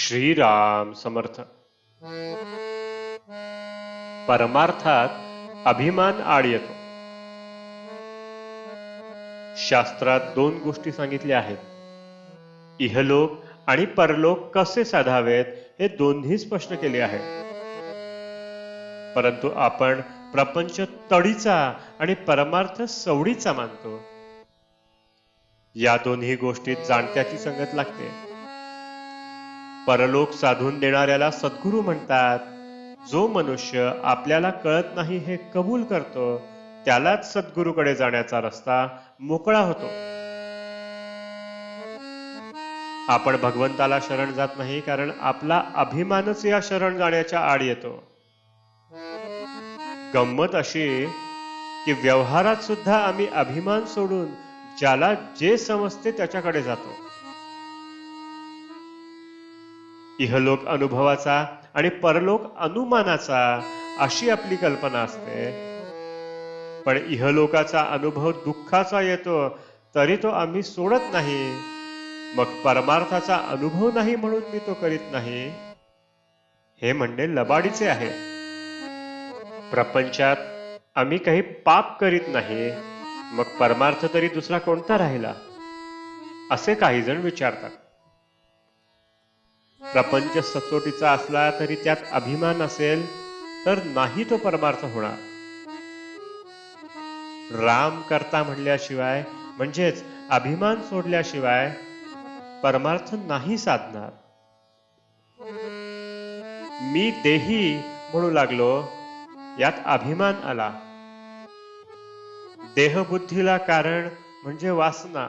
श्रीराम समर्थ. परमार्थात अभिमान आड येतो. शास्त्रात दोन गोष्टी सांगितल्या आहेत. इहलोक आणि परलोक कसे साधावेत हे दोन्ही स्पष्ट केले आहे. परंतु आपण प्रपंच तडीचा आणि परमार्थ सवडीचा मानतो. या दोन्ही गोष्टीत जाणत्याची संगत लागते. परलोक साधून देणाऱ्याला सद्गुरू म्हणतात. जो मनुष्य आपल्याला कळत नाही हे कबूल करतो त्यालाच सद्गुरूकडे जाण्याचा रस्ता मोकळा होतो. आपण भगवंताला शरण जात नाही कारण आपला अभिमानच या शरण जाण्याच्या आड येतो. गंमत अशी की व्यवहारात सुद्धा आम्ही अभिमान सोडून ज्याला जे समजते त्याच्याकडे जातो. इहलोक अनुभवाचा आणि परलोक अनुमानाचा अशी आपली कल्पना असते. पण इहलोकाचा अनुभव दुःखाचा येतो तरी तो आम्ही सोडत नाही. मग परमार्थाचा अनुभव नाही म्हणून मी तो करीत नाही हे म्हणणे लबाडीचे आहे. प्रपंचात आम्ही काही पाप करीत नाही मग परमार्थ तरी दुसरा कोणता राहिला असे काही जण विचारतात. प्रपंच सचोटीचा असला तरी त्यात अभिमान असेल तर नाही तो परमार्थ होणार. राम करता म्हणल्याशिवाय म्हणजेच अभिमान सोडल्याशिवाय परमार्थ नाही साधणार. मी देही म्हणू लागलो यात अभिमान आला. देहबुद्धीला कारण म्हणजे वासना.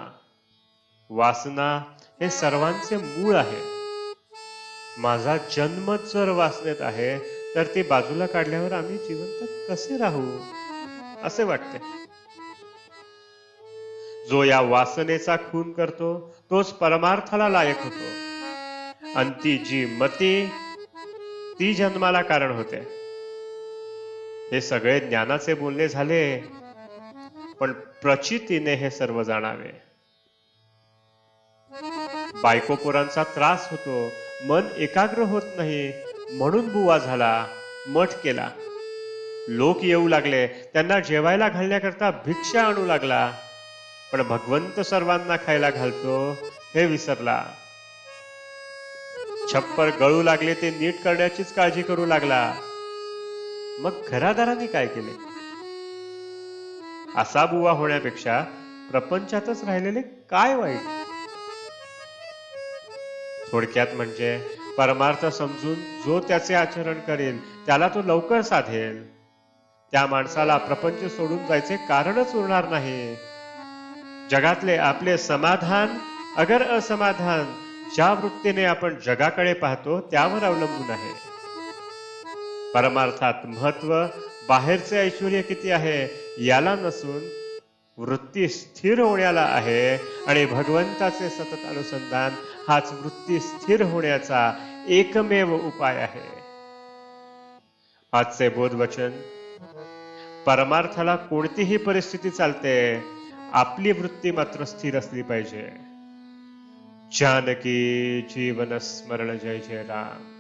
वासना हे सर्वांचे मूळ आहे. माझा जन्मच जर वासनेत आहे तर ती बाजूला काढल्यावर आम्ही जिवंत कसे राहू असे वाटते. जो या वासनेचा खून करतो तोच परमार्थाला लायक होतो. अंती जी मती ती जन्माला कारण होते. हे सगळे ज्ञानाचे बोलणे झाले पण प्रचितीने हे सर्व जाणावे. बायकोपोरांचा त्रास होतो, मन एकाग्र होत नाही म्हणून बुवा झाला, मठ केला. लोक येऊ लागले, त्यांना जेवायला घालण्याकरता भिक्षा आणू लागला. पण भगवंत सर्वांना खायला घालतो हे विसरला. छप्पर गळू लागले ते नीट करण्याचीच काळजी करू लागला. मग घरादारांनी काय केले? असा बुवा होण्यापेक्षा प्रपंचातच राहिलेले काय वाईट? थोडक्यात म्हणजे परमार्थ समजून जो त्याचे आचरण करेल त्याला तो लवकर साधेल. त्या माणसाला प्रपंच सोडून जायचे कारणच उरणार नाही. जगातले आपले समाधान अगर असमाधान ज्या वृत्तीने आपण जगाकडे पाहतो त्यावर अवलंबून आहे. परमार्थात महत्व बाहेरचे ऐश्वर्य किती आहे याला नसून वृत्ती स्थिर होण्याला आहे. आणि भगवंताचे सतत अनुसंधान हाच वृत्ती स्थिर होण्याचा एकमेव उपाय आहे. आजचे बोधवचन: परमार्थाला कोणतीही परिस्थिती चालते, आपली वृत्ती मात्र स्थिर असली पाहिजे. जानकी जीवन स्मरण. जय जय राम.